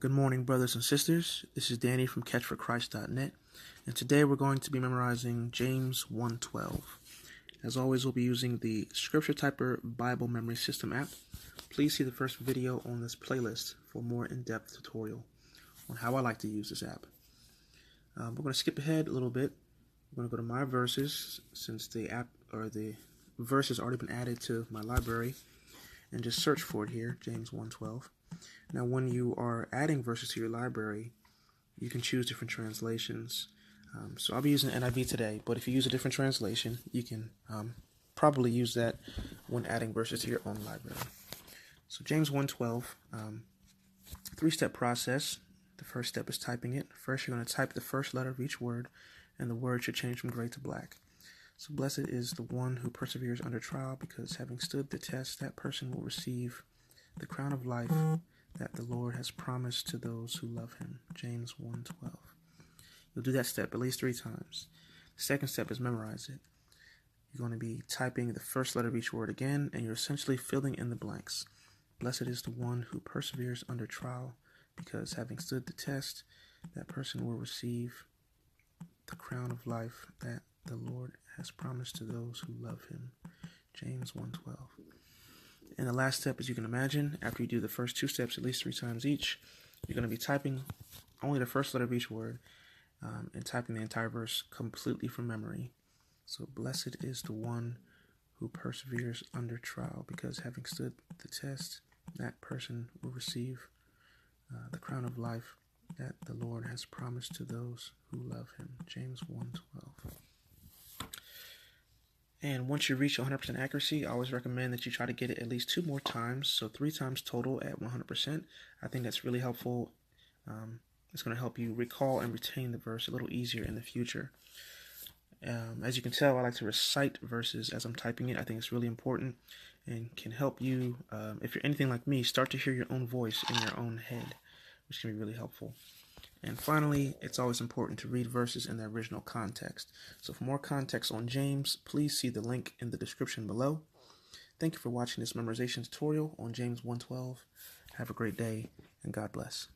Good morning, brothers and sisters. This is Danny from CatchForChrist.net, and today we're going to be memorizing James 1:12. As always, we'll be using the Scripture Typer Bible Memory System app. Please see the first video on this playlist for a more in-depth tutorial on how I like to use this app. We're going to skip ahead a little bit. We're going to go to My Verses, since the app or the verse has already been added to my library, and just search for it here, James 1:12. Now, when you are adding verses to your library, you can choose different translations. So I'll be using NIV today, but if you use a different translation, you can probably use that when adding verses to your own library. So James 1:12, three-step process. The first step is typing it. First, you're going to type the first letter of each word, and the word should change from gray to black. So blessed is the one who perseveres under trial, because having stood the test, that person will receive the crown of life that the Lord has promised to those who love him. James 1:12. You'll do that step at least 3 times. The second step is memorize it. You're going to be typing the first letter of each word again, and you're essentially filling in the blanks. Blessed is the one who perseveres under trial, because having stood the test, that person will receive the crown of life that the Lord has promised to those who love him. James 1:12. And the last step, as you can imagine, after you do the first 2 steps at least 3 times each, you're going to be typing only the first letter of each word and typing the entire verse completely from memory. So, blessed is the one who perseveres under trial, because having stood the test, that person will receive the crown of life that the Lord has promised to those who love him. James 1:12. And once you reach 100% accuracy, I always recommend that you try to get it at least 2 more times, so 3 times total at 100%. I think that's really helpful. It's going to help you recall and retain the verse a little easier in the future. As you can tell, I like to recite verses as I'm typing it. I think it's really important and can help you, if you're anything like me, start to hear your own voice in your own head, which can be really helpful. And finally, it's always important to read verses in their original context. So for more context on James, please see the link in the description below. Thank you for watching this memorization tutorial on James 1:12. Have a great day, and God bless.